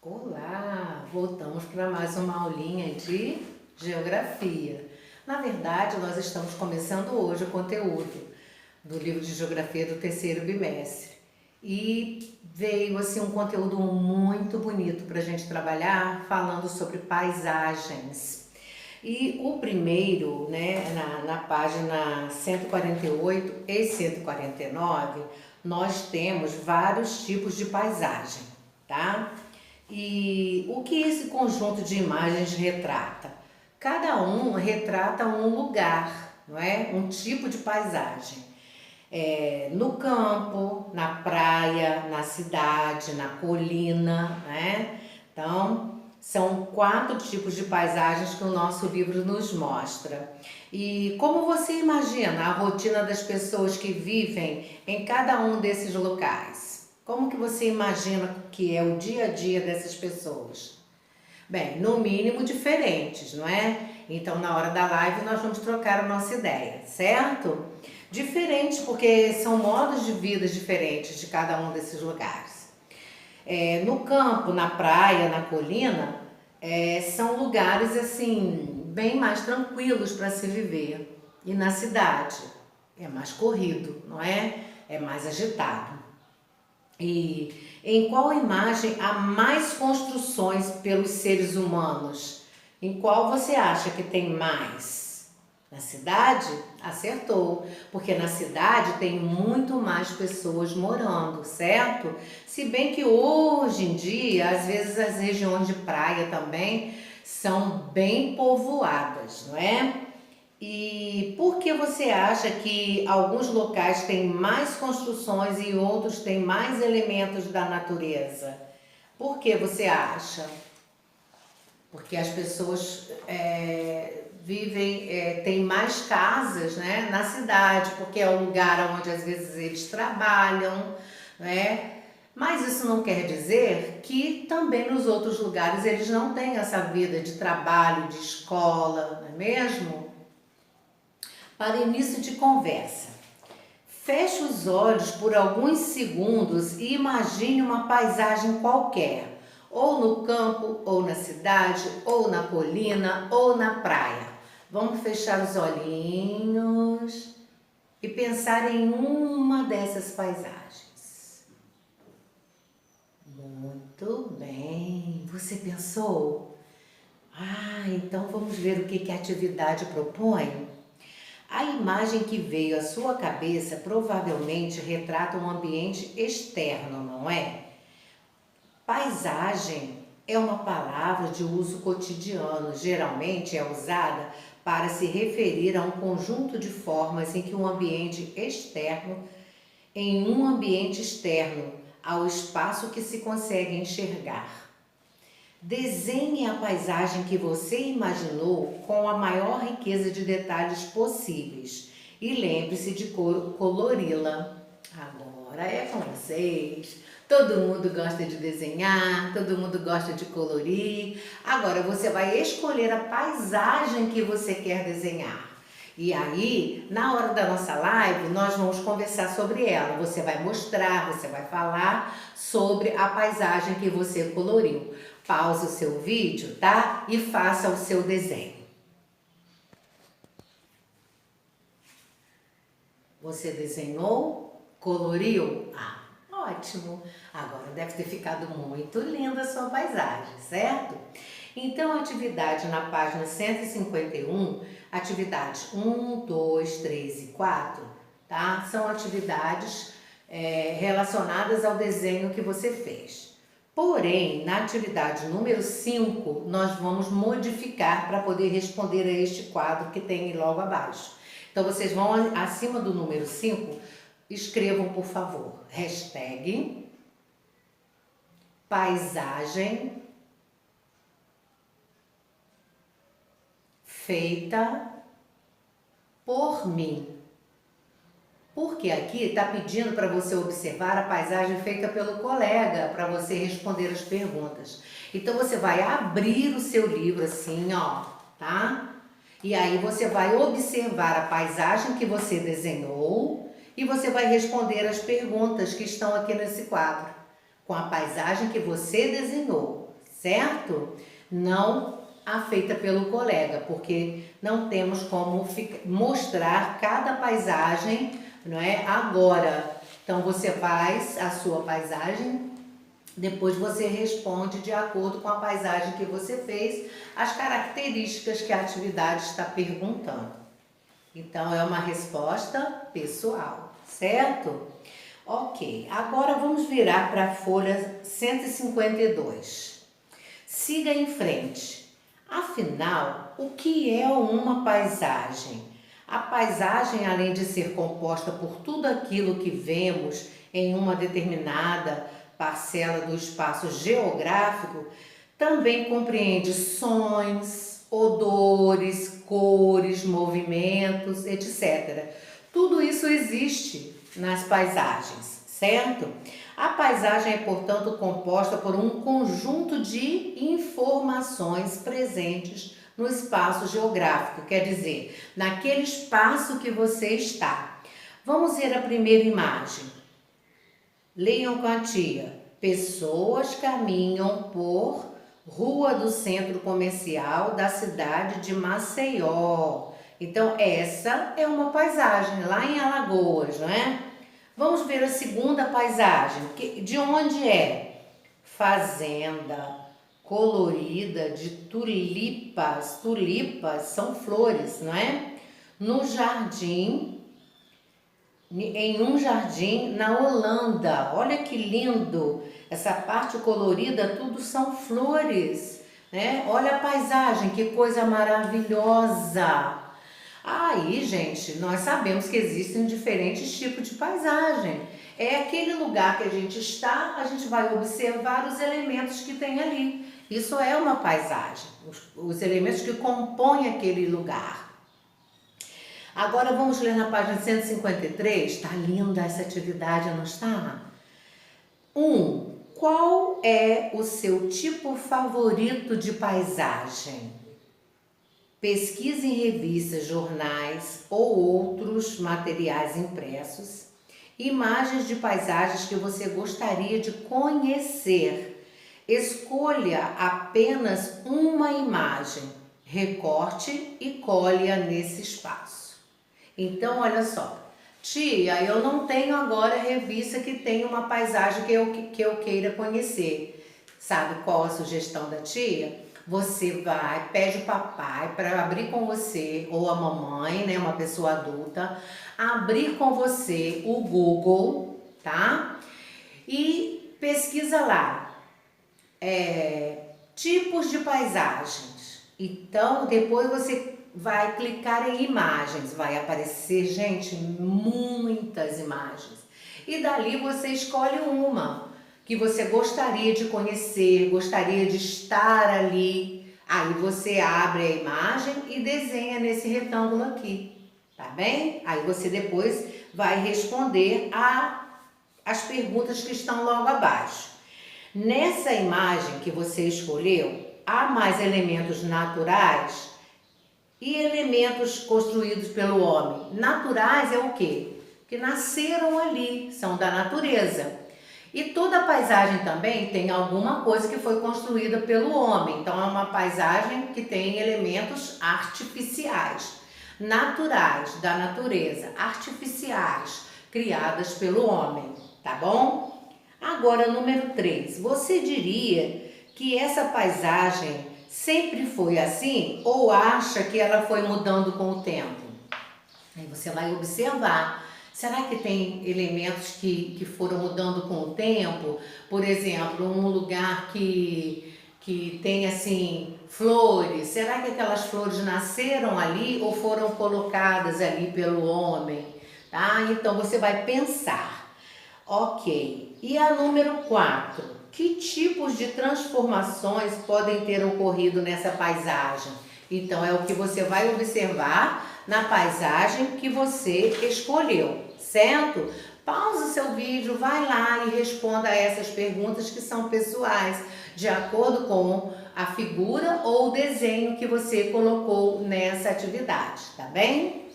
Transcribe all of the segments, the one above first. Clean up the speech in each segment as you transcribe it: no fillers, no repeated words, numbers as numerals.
Olá, voltamos para mais uma aulinha de geografia. Na verdade, nós estamos começando hoje o conteúdo do livro de geografia do terceiro bimestre. E veio assim um conteúdo muito bonito para a gente trabalhar, falando sobre paisagens. E o primeiro, né, na página 148 e 149, nós temos vários tipos de paisagem, tá? E o que esse conjunto de imagens retrata? Cada um retrata um lugar, não é? Um tipo de paisagem. No campo, na praia, na cidade, na colina, né? Então, são 4 tipos de paisagens que o nosso livro nos mostra. E como você imagina a rotina das pessoas que vivem em cada um desses locais? Como que você imagina que é o dia a dia dessas pessoas? Bem, no mínimo diferentes, não é? Então, na hora da live, nós vamos trocar a nossa ideia, certo? Diferentes porque são modos de vida diferentes de cada um desses lugares. No campo, na praia, na colina, são lugares assim bem mais tranquilos para se viver. E na cidade é mais corrido, não é? É mais agitado. E em qual imagem há mais construções pelos seres humanos? Em qual você acha que tem mais? Na cidade? Acertou, porque na cidade tem muito mais pessoas morando, certo? Se bem que hoje em dia, às vezes as regiões de praia também são bem povoadas, não é? E por que você acha que alguns locais têm mais construções e outros têm mais elementos da natureza? Por que você acha? Porque as pessoas vivem, têm mais casas, né, na cidade, porque é o lugar onde às vezes eles trabalham, né? Mas isso não quer dizer que também nos outros lugares eles não têm essa vida de trabalho, de escola, não é mesmo? Para início de conversa, feche os olhos por alguns segundos e imagine uma paisagem qualquer, ou no campo, ou na cidade, ou na colina, ou na praia. Vamos fechar os olhinhos e pensar em uma dessas paisagens. Muito bem. Você pensou? Então vamos ver o que a atividade propõe? A imagem que veio à sua cabeça provavelmente retrata um ambiente externo, não é? Paisagem é uma palavra de uso cotidiano, geralmente é usada para se referir a um conjunto de formas em um ambiente externo ao espaço que se consegue enxergar. Desenhe a paisagem que você imaginou com a maior riqueza de detalhes possíveis e lembre-se de colori-la. Agora é com vocês. Todo mundo gosta de desenhar, todo mundo gosta de colorir. Agora você vai escolher a paisagem que você quer desenhar. E aí, na hora da nossa live, nós vamos conversar sobre ela. Você vai mostrar, você vai falar sobre a paisagem que você coloriu. Pause o seu vídeo, tá? E faça o seu desenho. Você desenhou? Coloriu? Ótimo! Agora deve ter ficado muito linda a sua paisagem, certo? Então, a atividade na página 151, atividades 1, 2, 3 e 4, tá? São atividades relacionadas ao desenho que você fez. Porém, na atividade número 5, nós vamos modificar para poder responder a este quadro que tem logo abaixo. Então, vocês vão acima do número 5, escrevam, por favor, hashtag paisagem feita por mim. Porque aqui está pedindo para você observar a paisagem feita pelo colega, para você responder as perguntas. Então, você vai abrir o seu livro assim, ó, tá? E aí você vai observar a paisagem que você desenhou e você vai responder as perguntas que estão aqui nesse quadro, com a paisagem que você desenhou. certo? Não a feita pelo colega, porque não temos como mostrar cada paisagem, não é? Agora. Então você faz a sua paisagem, depois você responde de acordo com a paisagem que você fez, as características que a atividade está perguntando. Então é uma resposta pessoal, certo? Ok, agora vamos virar para a folha 152. Siga em frente. Afinal, o que é uma paisagem? A paisagem, além de ser composta por tudo aquilo que vemos em uma determinada parcela do espaço geográfico, também compreende sons, odores, cores, movimentos, etc. Tudo isso existe nas paisagens, certo? A paisagem é, portanto, composta por um conjunto de informações presentes no espaço geográfico, quer dizer, naquele espaço que você está. Vamos ver a primeira imagem. Leiam com a tia. Pessoas caminham por rua do centro comercial da cidade de Maceió. Então, essa é uma paisagem lá em Alagoas, não é? Vamos ver a segunda paisagem. De onde é? Fazenda colorida de tulipas. Tulipas são flores, não é? No jardim, em um jardim na Holanda. Olha que lindo! Essa parte colorida, tudo são flores, né? Olha a paisagem, que coisa maravilhosa! Aí, gente, nós sabemos que existem diferentes tipos de paisagem. É aquele lugar que a gente está, a gente vai observar os elementos que tem ali. Isso é uma paisagem, os elementos que compõem aquele lugar. Agora vamos ler na página 153. Está linda essa atividade, não está? 1. Qual é o seu tipo favorito de paisagem? Pesquise em revistas, jornais ou outros materiais impressos imagens de paisagens que você gostaria de conhecer. Escolha apenas uma imagem, recorte e colhe-a nesse espaço. Então, olha só. Tia, eu não tenho agora revista que tenha uma paisagem que eu queira conhecer. Sabe qual a sugestão da tia? Você vai, pede o papai para abrir com você, ou a mamãe, né, uma pessoa adulta, abrir com você o Google, tá? E pesquisa lá, tipos de paisagens. Então, depois você vai clicar em imagens, vai aparecer, gente, muitas imagens. E dali você escolhe uma que você gostaria de conhecer, gostaria de estar ali. Aí você abre a imagem e desenha nesse retângulo aqui, tá bem? Aí você depois vai responder as perguntas que estão logo abaixo. Nessa imagem que você escolheu, há mais elementos naturais e elementos construídos pelo homem. Naturais é o quê? Que nasceram ali, são da natureza. E toda paisagem também tem alguma coisa que foi construída pelo homem. Então é uma paisagem que tem elementos artificiais, naturais, da natureza, artificiais, criadas pelo homem, tá bom? Agora, número 3. Você diria que essa paisagem sempre foi assim ou acha que ela foi mudando com o tempo? Aí você vai observar. Será que tem elementos que foram mudando com o tempo? Por exemplo, um lugar que tem assim flores. Será que aquelas flores nasceram ali ou foram colocadas ali pelo homem? Tá? Então você vai pensar. Ok. E a número 4. Que tipos de transformações podem ter ocorrido nessa paisagem? Então é o que você vai observar na paisagem que você escolheu, certo? Pausa o seu vídeo, vai lá e responda a essas perguntas que são pessoais, de acordo com a figura ou o desenho que você colocou nessa atividade, tá bem?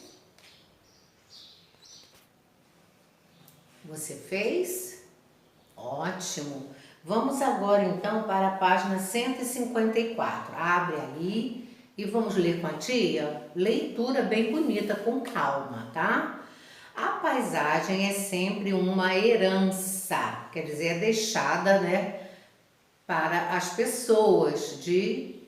Você fez? Ótimo! Vamos agora então para a página 154. Abre ali e vamos ler com a tia. Leitura bem bonita, com calma, tá? A paisagem é sempre uma herança, quer dizer, é deixada, né, para as pessoas de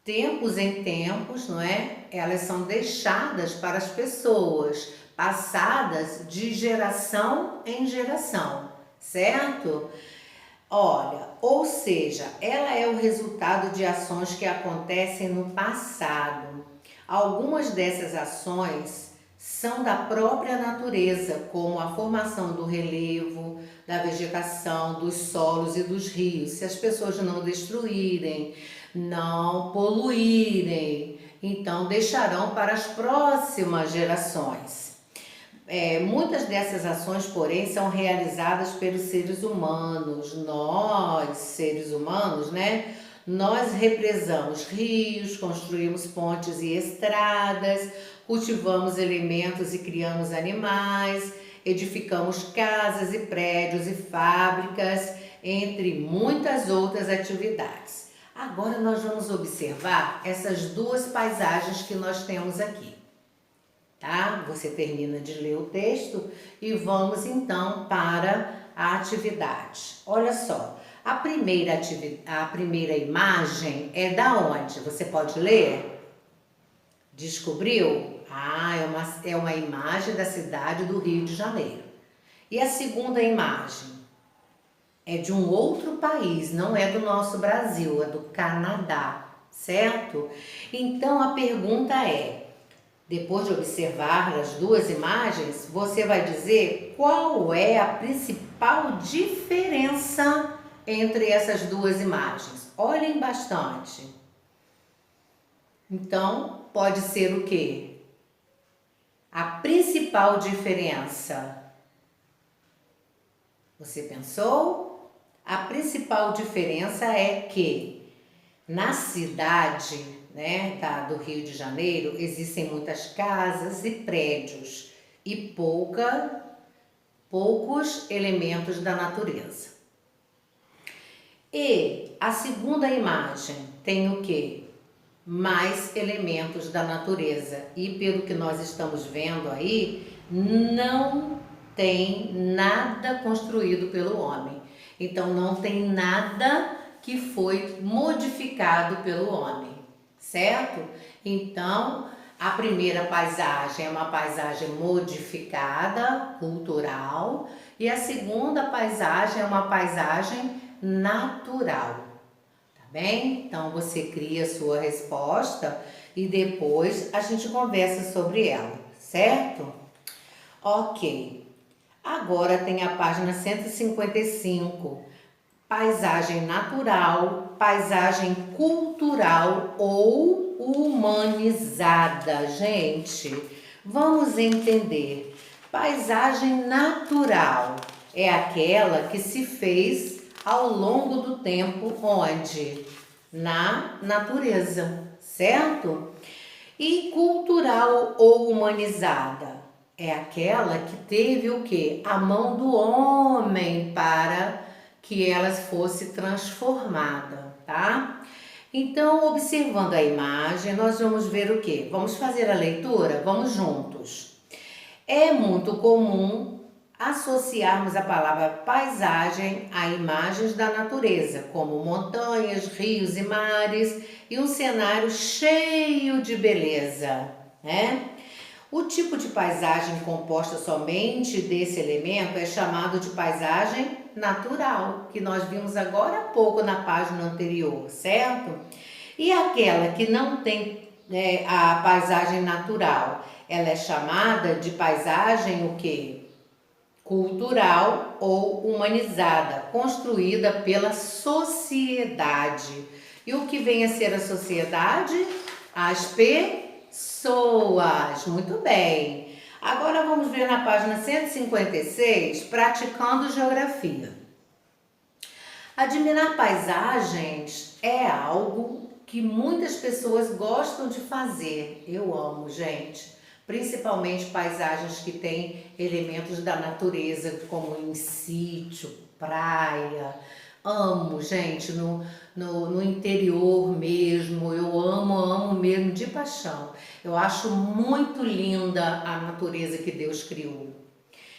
tempos em tempos, não é? Elas são deixadas para as pessoas, passadas de geração em geração, certo? Olha, ou seja, ela é o resultado de ações que acontecem no passado. Algumas dessas ações são da própria natureza, como a formação do relevo, da vegetação, dos solos e dos rios. Se as pessoas não destruírem, não poluírem, então deixarão para as próximas gerações. Muitas dessas ações, porém, são realizadas pelos seres humanos. Nós, seres humanos, né? Nós represamos rios, construímos pontes e estradas, cultivamos alimentos e criamos animais, edificamos casas e prédios e fábricas, entre muitas outras atividades. Agora nós vamos observar essas duas paisagens que nós temos aqui. Tá? Você termina de ler o texto e vamos então para a atividade. Olha só, a primeira imagem é da onde? Você pode ler? Descobriu? É uma imagem da cidade do Rio de Janeiro. E a segunda imagem? É de um outro país, não é do nosso Brasil, é do Canadá, certo? Então a pergunta é: depois de observar as duas imagens, você vai dizer qual é a principal diferença entre essas duas imagens. Olhem bastante. Então, pode ser o quê? A principal diferença. Você pensou? A principal diferença é que na cidade, né, do Rio de Janeiro, existem muitas casas e prédios e poucos elementos da natureza. E a segunda imagem tem o quê? Mais elementos da natureza. E pelo que nós estamos vendo aí, não tem nada construído pelo homem. Então não tem nada que foi modificado pelo homem, certo? Então, a primeira paisagem é uma paisagem modificada, cultural, e a segunda paisagem é uma paisagem natural, tá bem? Então, você cria a sua resposta e depois a gente conversa sobre ela, certo? Ok. Agora tem a página 155. Paisagem natural, paisagem cultural ou humanizada. Gente, vamos entender. Paisagem natural é aquela que se fez ao longo do tempo, onde? Na natureza, certo? E cultural ou humanizada é aquela que teve o quê? A mão do homem para que ela fosse transformada, tá? Então, observando a imagem, nós vamos ver o quê? Vamos fazer a leitura? Vamos juntos. É muito comum associarmos a palavra paisagem a imagens da natureza, como montanhas, rios e mares, e um cenário cheio de beleza, né? O tipo de paisagem composta somente desse elemento é chamado de paisagem natural, que nós vimos agora há pouco na página anterior, certo? E aquela que não tem a paisagem natural, ela é chamada de paisagem o quê? Cultural ou humanizada, construída pela sociedade. E o que vem a ser a sociedade? As pessoas. Muito bem. Agora vamos ver na página 156, praticando geografia. Admirar paisagens é algo que muitas pessoas gostam de fazer. Eu amo, gente. principalmente paisagens que têm elementos da natureza, como em sítio, praia. Amo, gente, no interior mesmo, eu amo mesmo de paixão. Eu acho muito linda a natureza que Deus criou.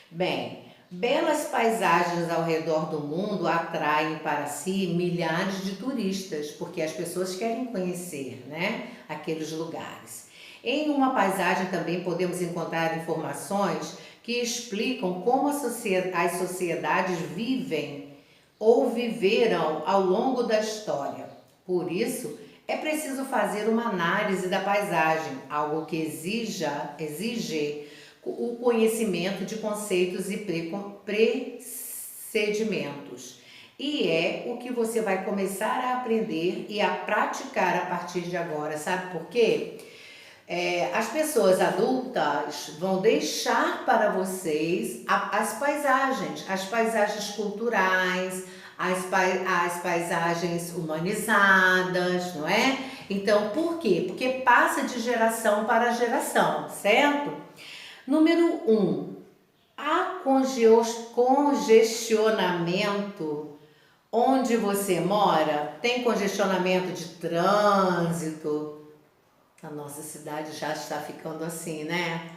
Bem, belas paisagens ao redor do mundo atraem para si milhares de turistas, porque as pessoas querem conhecer, né, aqueles lugares. Em uma paisagem também podemos encontrar informações que explicam como as sociedades vivem ou viveram ao longo da história. Por isso, é preciso fazer uma análise da paisagem, algo que exige o conhecimento de conceitos e procedimentos. E é o que você vai começar a aprender e a praticar a partir de agora. Sabe por quê? As pessoas adultas vão deixar para vocês as paisagens culturais, as paisagens humanizadas, não é? Então, por quê? Porque passa de geração para geração, certo? Número 1, há congestionamento onde você mora? Tem congestionamento de trânsito? A nossa cidade já está ficando assim, né?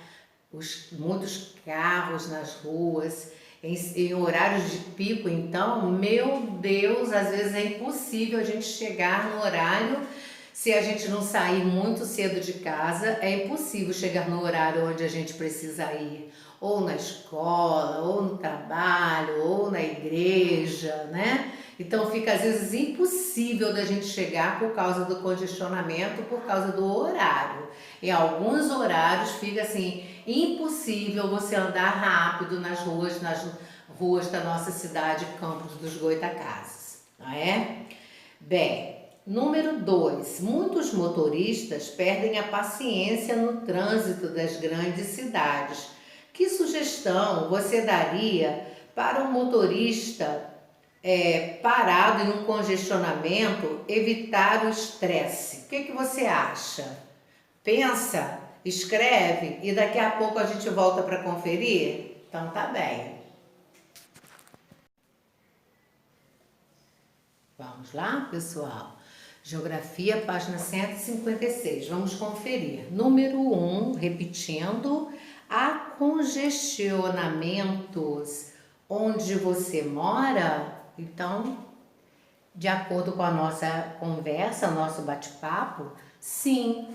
Muitos carros nas ruas, em horários de pico, então, meu Deus, às vezes é impossível a gente chegar no horário. Se a gente não sair muito cedo de casa, é impossível chegar no horário onde a gente precisa ir. Ou na escola, ou no trabalho, ou na igreja, né? Então fica às vezes impossível da gente chegar por causa do congestionamento, por causa do horário. Em alguns horários fica assim, impossível você andar rápido nas ruas da nossa cidade, Campos dos Goytacazes, não é? Bem, número 2, muitos motoristas perdem a paciência no trânsito das grandes cidades. Que sugestão você daria para um motorista parado em um congestionamento evitar o estresse? O que você acha? Pensa, escreve e daqui a pouco a gente volta para conferir? Então tá bem. Vamos lá, pessoal? Geografia, página 156. Vamos conferir. Número 1, repetindo, há congestionamentos onde você mora? Então, de acordo com a nossa conversa, nosso bate-papo, sim,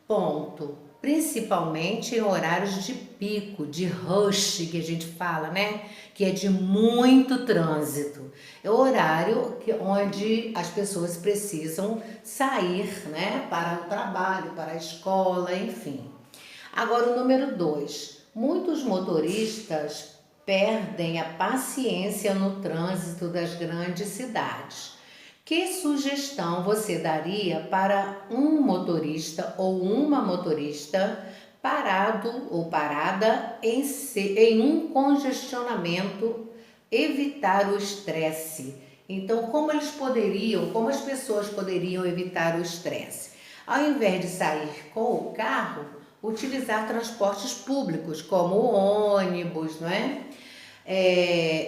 ponto. Principalmente em horários de pico, de rush, que a gente fala, né? Que é de muito trânsito. É o horário onde as pessoas precisam sair, né? Para o trabalho, para a escola, enfim. Agora, o número 2. Muitos motoristas perdem a paciência no trânsito das grandes cidades. Que sugestão você daria para um motorista ou uma motorista parado ou parada em um congestionamento, evitar o estresse? Então, como as pessoas poderiam evitar o estresse? Ao invés de sair com o carro, utilizar transportes públicos, como o ônibus, não é?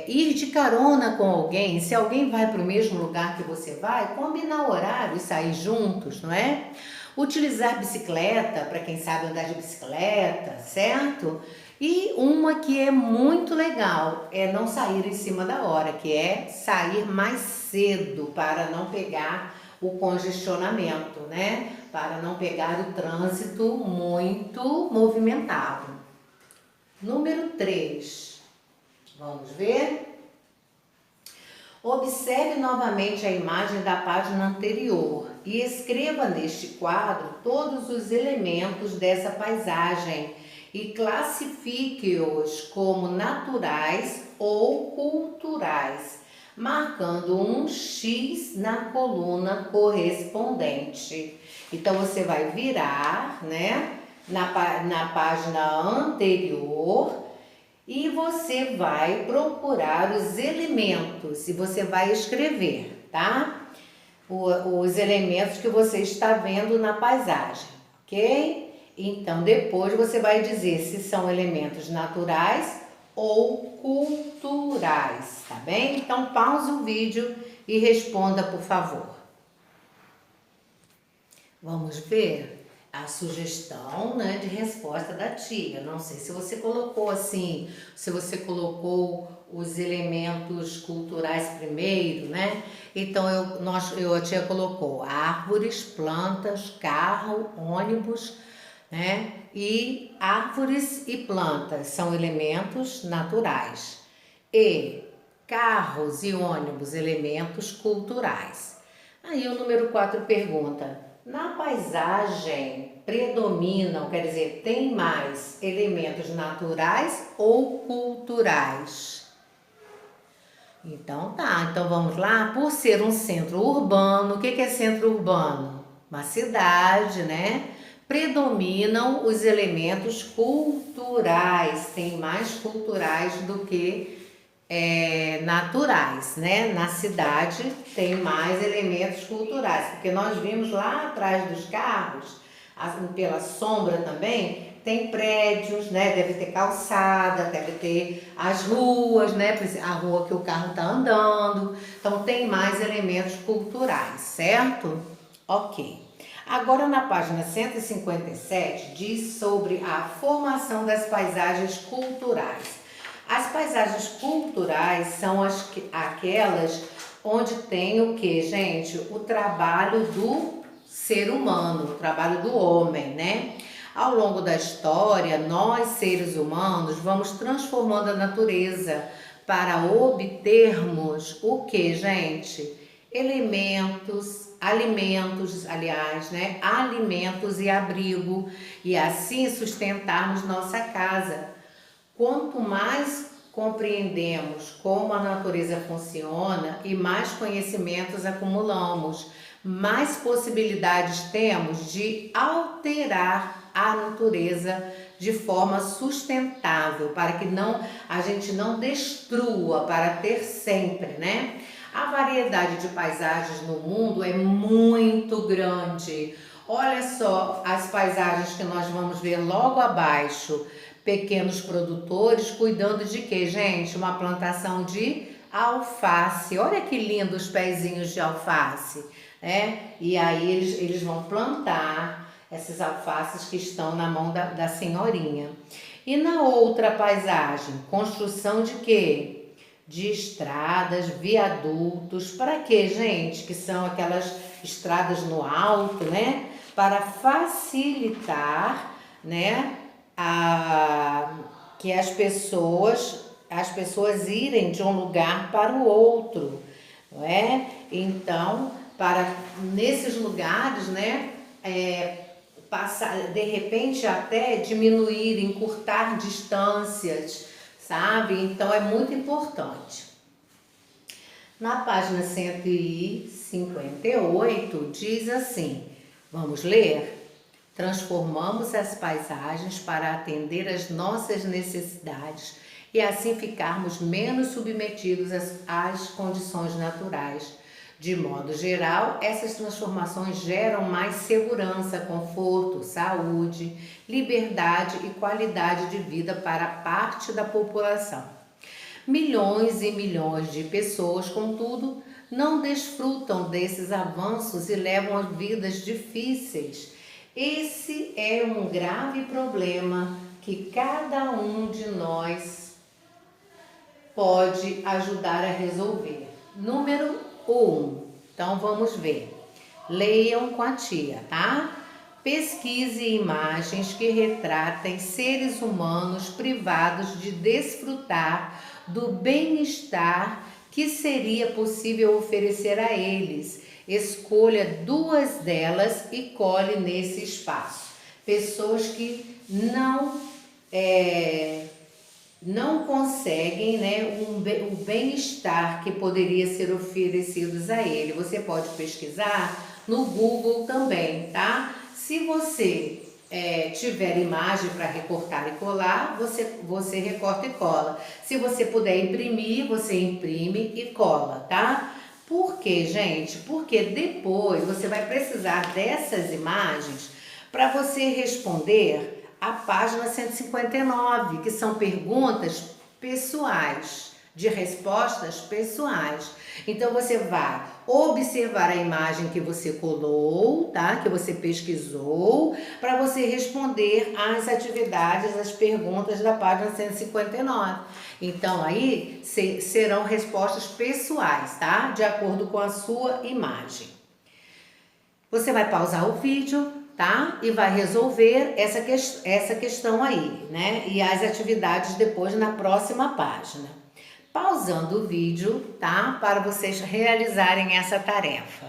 Ir de carona com alguém, se alguém vai para o mesmo lugar que você vai, combinar horário e sair juntos, não é? Utilizar bicicleta, para quem sabe andar de bicicleta, certo? E uma que é muito legal, é não sair em cima da hora, que é sair mais cedo para não pegar o congestionamento, né? Para não pegar o trânsito muito movimentado. Número 3. Vamos ver? Observe novamente a imagem da página anterior e escreva neste quadro todos os elementos dessa paisagem e classifique-os como naturais ou culturais, marcando um X na coluna correspondente. Então, você vai virar, né, na página anterior e você vai procurar os elementos e você vai escrever, tá? Os elementos que você está vendo na paisagem, ok? Então, depois você vai dizer se são elementos naturais ou culturais, tá bem? Então, pause o vídeo e responda, por favor. Vamos ver a sugestão, né, de resposta da tia. Não sei se você colocou assim, se você colocou os elementos culturais primeiro, né? Então, a tia colocou árvores, plantas, carro, ônibus, né? E árvores e plantas são elementos naturais. E carros e ônibus, elementos culturais. Aí o número 4 pergunta: na paisagem predominam, quer dizer, tem mais elementos naturais ou culturais? Então tá, então vamos lá. Por ser um centro urbano, o que é centro urbano? Uma cidade, né? Predominam os elementos culturais, tem mais culturais do que naturais, né? Na cidade tem mais elementos culturais, porque nós vimos lá atrás dos carros, pela sombra também, tem prédios, né? Deve ter calçada, deve ter as ruas, né? A rua que o carro está andando. Então tem mais elementos culturais, certo? Ok. Agora na página 157 diz sobre a formação das paisagens culturais. As paisagens culturais são aquelas onde tem o que, gente? O trabalho do ser humano, o trabalho do homem, né? Ao longo da história, nós, seres humanos, vamos transformando a natureza para obtermos o que, gente? Alimentos, aliás, né? Alimentos e abrigo, e assim sustentarmos nossa casa. Quanto mais compreendemos como a natureza funciona e mais conhecimentos acumulamos, mais possibilidades temos de alterar a natureza de forma sustentável, para que a gente não destrua, para ter sempre, né? A variedade de paisagens no mundo é muito grande. Olha só as paisagens que nós vamos ver logo abaixo. Pequenos produtores cuidando de quê, gente? Uma plantação de alface. Olha que lindo os pezinhos de alface, né? E aí eles vão plantar essas alfaces que estão na mão da senhorinha. E na outra paisagem, construção de quê? De estradas, viadutos. Para quê, gente? Que são aquelas estradas no alto, né? Para facilitar, né? Que as pessoas irem de um lugar para o outro, não é? Então, para nesses lugares, né, passar, de repente até diminuir, encurtar distâncias, sabe? Então é muito importante. Na página 158 diz assim, vamos ler? Transformamos as paisagens para atender às nossas necessidades e assim ficarmos menos submetidos às condições naturais. De modo geral, essas transformações geram mais segurança, conforto, saúde, liberdade e qualidade de vida para parte da população. Milhões e milhões de pessoas, contudo, não desfrutam desses avanços e levam vidas difíceis. Esse é um grave problema que cada um de nós pode ajudar a resolver. Número 1. Então vamos ver. Leiam com a tia, tá? Pesquise imagens que retratem seres humanos privados de desfrutar do bem-estar que seria possível oferecer a eles. Escolha 2 delas e cole nesse espaço. Pessoas que não conseguem, né, o bem-estar que poderia ser oferecidos a ele. Você pode pesquisar no Google também, tá? Se você tiver imagem para recortar e colar, você recorta e cola. Se você puder imprimir, você imprime e cola, tá? Por quê, gente? Porque depois você vai precisar dessas imagens para você responder a página 159, que são perguntas pessoais, de respostas pessoais. Então você vai observar a imagem que você colou, tá? Que você pesquisou, para você responder às atividades, às perguntas da página 159. Então aí serão respostas pessoais, tá? De acordo com a sua imagem. Você vai pausar o vídeo, tá? E vai resolver essa questão aí, né? E as atividades depois na próxima página. Pausando o vídeo, tá? Para vocês realizarem essa tarefa.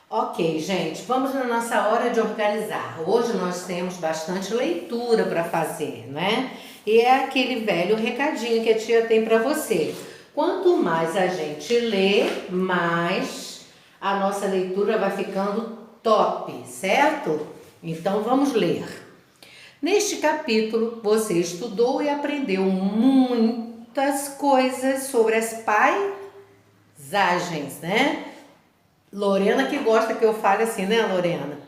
Ok, gente, vamos na nossa hora de organizar. Hoje nós temos bastante leitura para fazer, né? E é aquele velho recadinho que a tia tem para você. Quanto mais a gente lê, mais a nossa leitura vai ficando top, certo? Então vamos ler. Neste capítulo, você estudou e aprendeu muitas coisas sobre as paisagens, né? Lorena que gosta que eu fale assim, né, Lorena?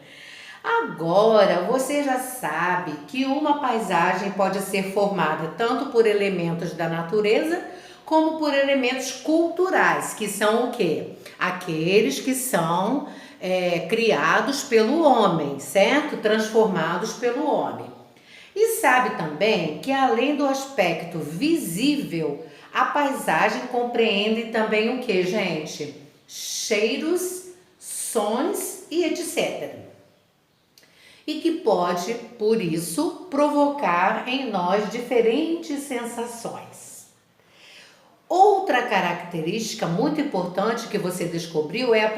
Agora, você já sabe que uma paisagem pode ser formada tanto por elementos da natureza como por elementos culturais, que são o quê? Aqueles que são criados pelo homem, certo? Transformados pelo homem. E sabe também que além do aspecto visível, a paisagem compreende também o que, gente? Cheiros, sons e etc. E que pode, por isso, provocar em nós diferentes sensações. Outra característica muito importante que você descobriu é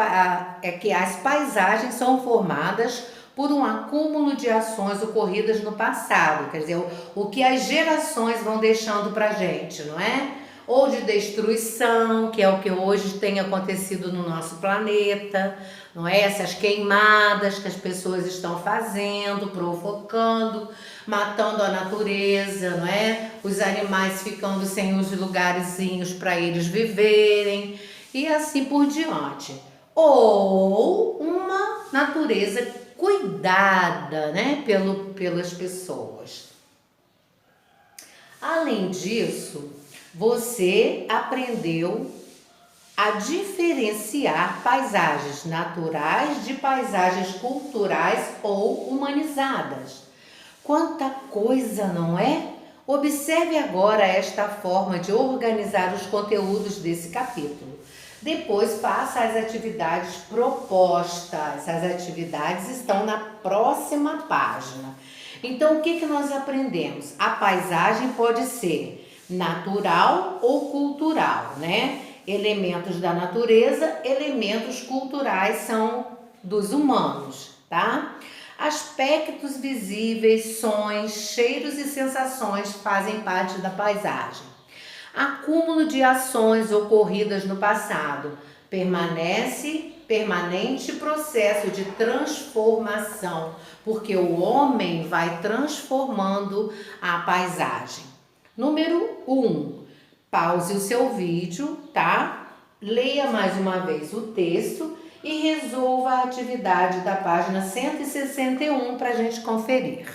que as paisagens são formadas por um acúmulo de ações ocorridas no passado, quer dizer, o que as gerações vão deixando pra gente, não é? Ou de destruição, que é o que hoje tem acontecido no nosso planeta, não é? Essas queimadas que as pessoas estão fazendo, provocando, matando a natureza, não é? Os animais ficando sem os lugarzinhos para eles viverem e assim por diante. Ou uma natureza cuidada, né, pelas pessoas. Além disso, você aprendeu a diferenciar paisagens naturais de paisagens culturais ou humanizadas. Quanta coisa, não é? Observe agora esta forma de organizar os conteúdos desse capítulo. Depois faça as atividades propostas. As atividades estão na próxima página. Então, o que nós aprendemos? A paisagem pode ser natural ou cultural, né? Elementos da natureza, elementos culturais são dos humanos, tá? Aspectos visíveis, sons, cheiros e sensações fazem parte da paisagem. Acúmulo de ações ocorridas no passado, permanente processo de transformação, porque o homem vai transformando a paisagem. Número 1, pause o seu vídeo, tá? Leia mais uma vez o texto e resolva a atividade da página 161 para a gente conferir.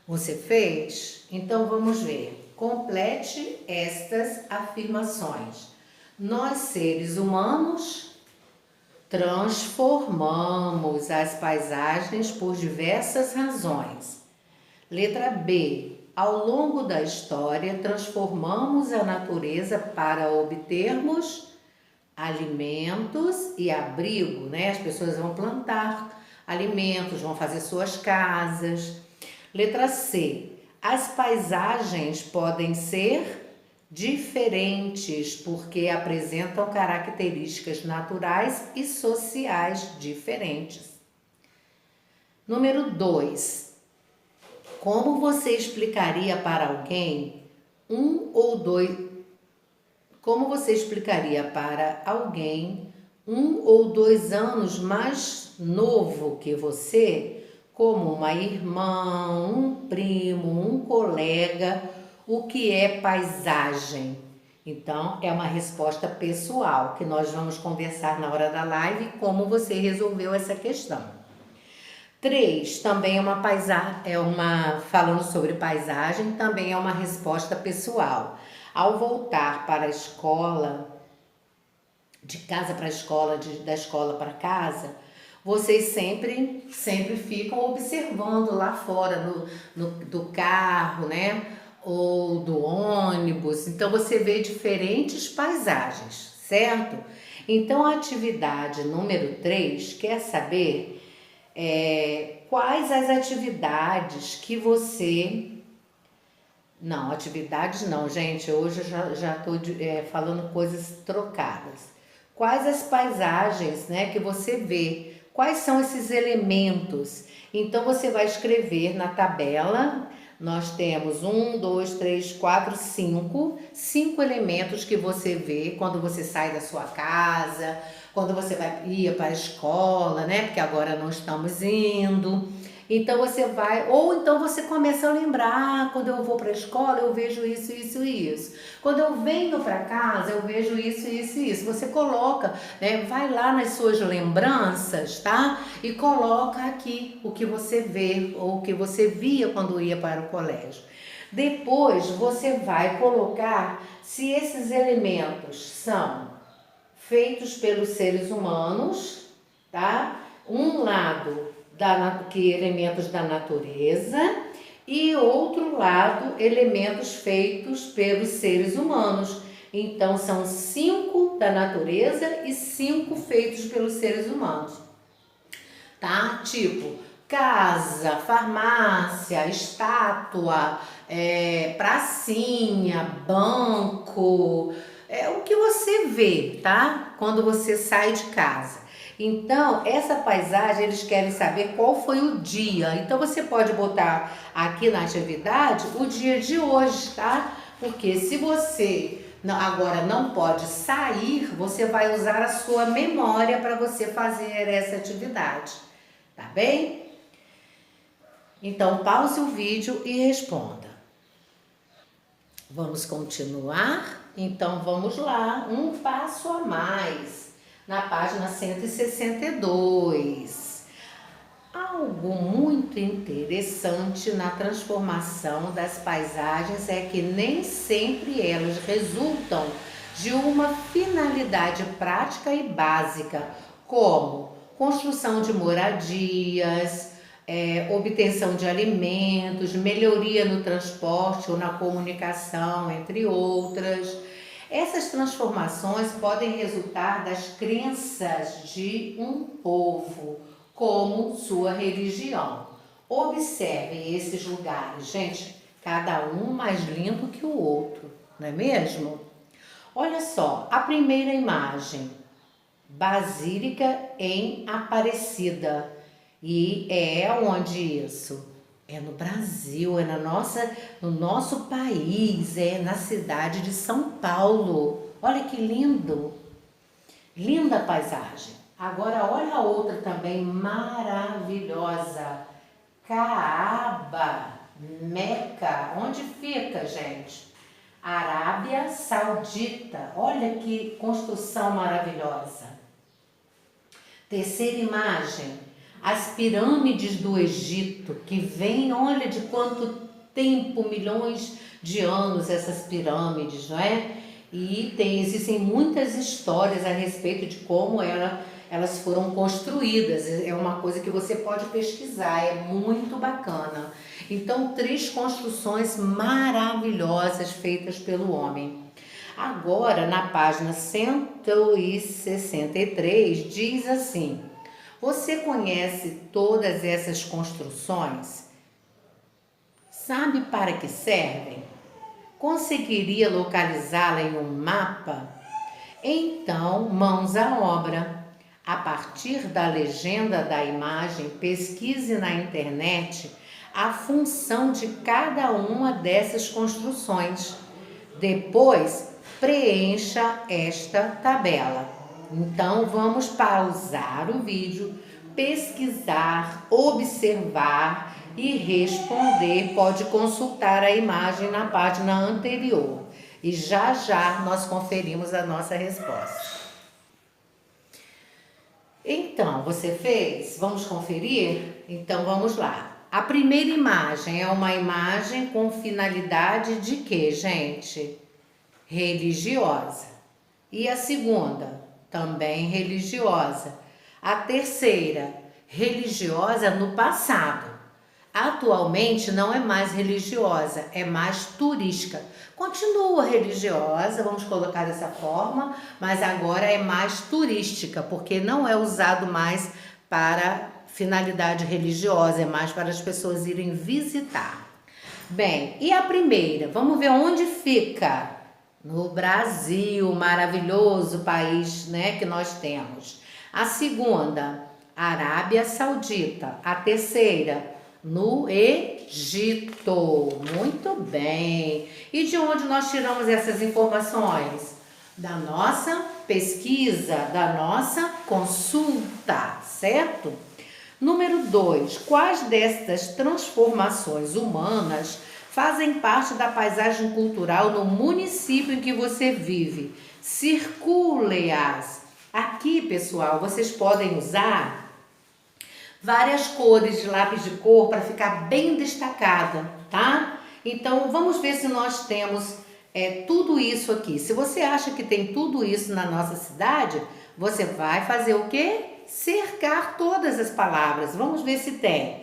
Você fez? Então vamos ver. Complete estas afirmações. Nós, seres humanos, transformamos as paisagens por diversas razões. Letra B. Ao longo da história, transformamos a natureza para obtermos alimentos e abrigo, né? As pessoas vão plantar alimentos, vão fazer suas casas. Letra C. As paisagens podem ser diferentes porque apresentam características naturais e sociais diferentes. Número 2. Como você explicaria para alguém como você explicaria para alguém 1 ou 2 anos mais novo que você, como uma irmã, um primo, um colega, o que é paisagem? Então, é uma resposta pessoal que nós vamos conversar na hora da live como você resolveu essa questão. 3, também é uma paisagem, falando sobre paisagem, também é uma resposta pessoal. Ao voltar para a escola, de casa para a escola, da escola para casa, vocês sempre ficam observando lá fora do carro, né? Ou do ônibus. Então você vê diferentes paisagens, certo? Então a atividade número 3 quer saber quais as atividades que você... Não, atividades não, gente. Hoje eu já estou falando coisas trocadas. Quais as paisagens, né, que você vê? Quais são esses elementos? Então você vai escrever na tabela. Nós temos 1, 2, 3, 4, 5 elementos que você vê quando você sai da sua casa, quando você ia para a escola, né? Porque agora não estamos indo. Então você vai, ou então você começa a lembrar, quando eu vou para a escola eu vejo isso, isso e isso. Quando eu venho para casa eu vejo isso, isso e isso. Você coloca, né, vai lá nas suas lembranças, tá? E coloca aqui o que você vê ou o que você via quando ia para o colégio. Depois você vai colocar se esses elementos são feitos pelos seres humanos, tá? Um lado que elementos da natureza e outro lado elementos feitos pelos seres humanos. Então são 5 da natureza e 5 feitos pelos seres humanos, tá? Tipo casa, farmácia, estátua, pracinha, banco, o que você vê, tá? Quando você sai de casa. Então, essa paisagem, eles querem saber qual foi o dia. Então, você pode botar aqui na atividade o dia de hoje, tá? Porque se você agora não pode sair, você vai usar a sua memória para você fazer essa atividade, tá bem? Então, pause o vídeo e responda. Vamos continuar? Então, vamos lá, um passo a mais. Na página 162. Algo muito interessante na transformação das paisagens é que nem sempre elas resultam de uma finalidade prática e básica, como construção de moradias, obtenção de alimentos, melhoria no transporte ou na comunicação, entre outras. Essas transformações podem resultar das crenças de um povo, como sua religião. Observe esses lugares, gente, cada um mais lindo que o outro, não é mesmo? Olha só, a primeira imagem, Basílica em Aparecida. E onde isso? É no Brasil, no nosso país, na cidade de São Paulo. Olha que lindo! Linda paisagem. Agora olha a outra também maravilhosa. Caaba, Meca. Onde fica, gente? Arábia Saudita. Olha que construção maravilhosa. Terceira imagem. As pirâmides do Egito, que vem, olha de quanto tempo, milhões de anos essas pirâmides, não é? E existem muitas histórias a respeito de como elas foram construídas. É uma coisa que você pode pesquisar, é muito bacana. Então, 3 construções maravilhosas feitas pelo homem. Agora, na página 163, diz assim: você conhece todas essas construções? Sabe para que servem? Conseguiria localizá-la em um mapa? Então, mãos à obra. A partir da legenda da imagem, pesquise na internet a função de cada uma dessas construções. Depois, preencha esta tabela. Então, vamos pausar o vídeo, pesquisar, observar e responder. Pode consultar a imagem na página anterior. E já já nós conferimos a nossa resposta. Então, você fez? Vamos conferir? Então, vamos lá. A primeira imagem é uma imagem com finalidade de quê, gente? Religiosa. E a segunda? Também religiosa. A terceira, religiosa no passado. Atualmente não é mais religiosa, é mais turística. Continua religiosa, vamos colocar dessa forma, mas agora é mais turística, porque não é usado mais para finalidade religiosa, é mais para as pessoas irem visitar. Bem, e a primeira? Vamos ver onde fica. No Brasil, maravilhoso país, né, que nós temos. A segunda, Arábia Saudita. A terceira, no Egito. Muito bem. E de onde nós tiramos essas informações? Da nossa pesquisa, da nossa consulta, certo? Número 2. Quais destas transformações humanas fazem parte da paisagem cultural no município em que você vive? Circule-as. Aqui, pessoal, vocês podem usar várias cores de lápis de cor para ficar bem destacada, tá? Então, vamos ver se nós temos tudo isso aqui. Se você acha que tem tudo isso na nossa cidade, você vai fazer o quê? Cercar todas as palavras. Vamos ver se tem.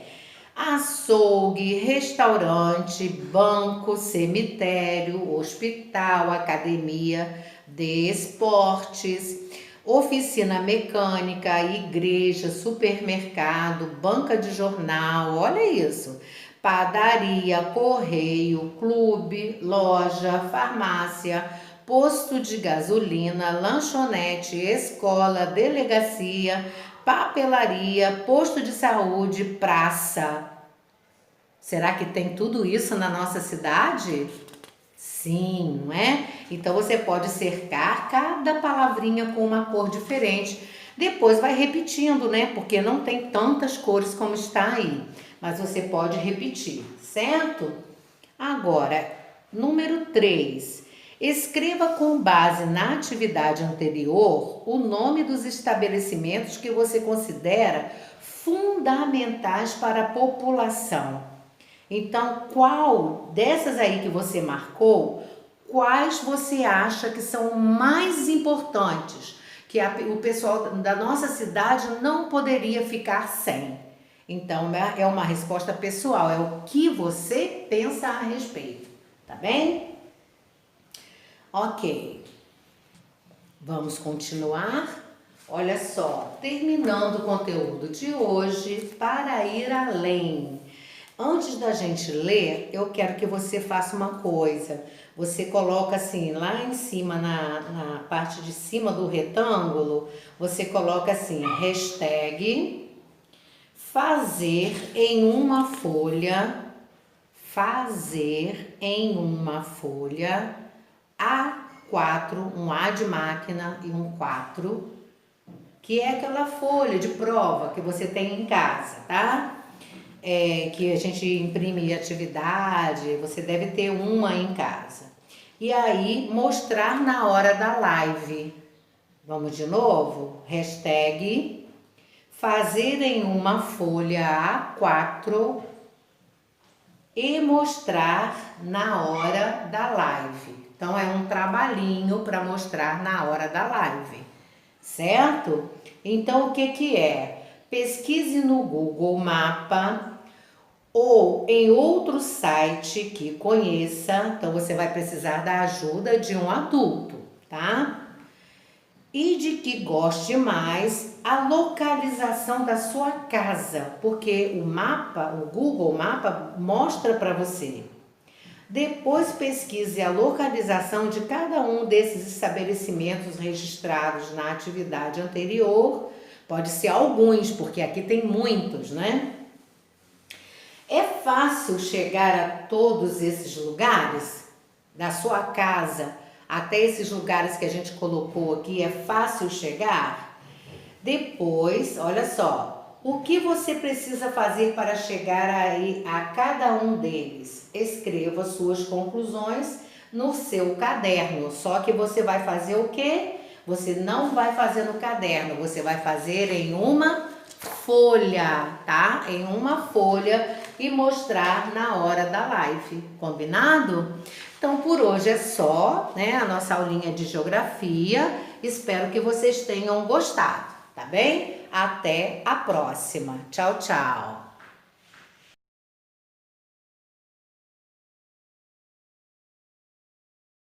Açougue, restaurante, banco, cemitério, hospital, academia de esportes, oficina mecânica, igreja, supermercado, banca de jornal, olha isso. Padaria, correio, clube, loja, farmácia, posto de gasolina, lanchonete, escola, delegacia, papelaria, posto de saúde, praça. Será que tem tudo isso na nossa cidade? Sim, não é? Então você pode cercar cada palavrinha com uma cor diferente. Depois vai repetindo, né? Porque não tem tantas cores como está aí. Mas você pode repetir, certo? Agora, número 3. Escreva com base na atividade anterior o nome dos estabelecimentos que você considera fundamentais para a população. Então, qual dessas aí que você marcou, quais você acha que são mais importantes, que o pessoal da nossa cidade não poderia ficar sem? Então, é uma resposta pessoal, é o que você pensa a respeito, tá bem? Ok, vamos continuar. Olha só, terminando o conteúdo de hoje, para ir além. Antes da gente ler, eu quero que você faça uma coisa. Você coloca assim, lá em cima, na parte de cima do retângulo, você coloca assim, hashtag fazer em uma folha, fazer em uma folha, A4, um A de máquina e um 4, que é aquela folha de prova que você tem em casa, tá? Que a gente imprime atividade, você deve ter uma em casa. E aí, mostrar na hora da live. Vamos de novo? Hashtag fazer em uma folha A4 e mostrar na hora da live. Então, é um trabalhinho para mostrar na hora da live, certo? Então, o que que é? Pesquise no Google Mapa ou em outro site que conheça, então você vai precisar da ajuda de um adulto, tá? E de que goste mais a localização da sua casa, porque o mapa, o Google Mapa mostra para você. Depois pesquise a localização de cada um desses estabelecimentos registrados na atividade anterior. Pode ser alguns, porque aqui tem muitos, né? É fácil chegar a todos esses lugares? Da sua casa até esses lugares que a gente colocou aqui, é fácil chegar? Depois, olha só, o que você precisa fazer para chegar aí a cada um deles? Escreva suas conclusões no seu caderno. Só que você vai fazer o quê? Você não vai fazer no caderno, você vai fazer em uma folha, tá? Em uma folha e mostrar na hora da live, combinado? Então por hoje é só, né? A nossa aulinha de geografia. Espero que vocês tenham gostado, tá bem? Até a próxima. Tchau, tchau.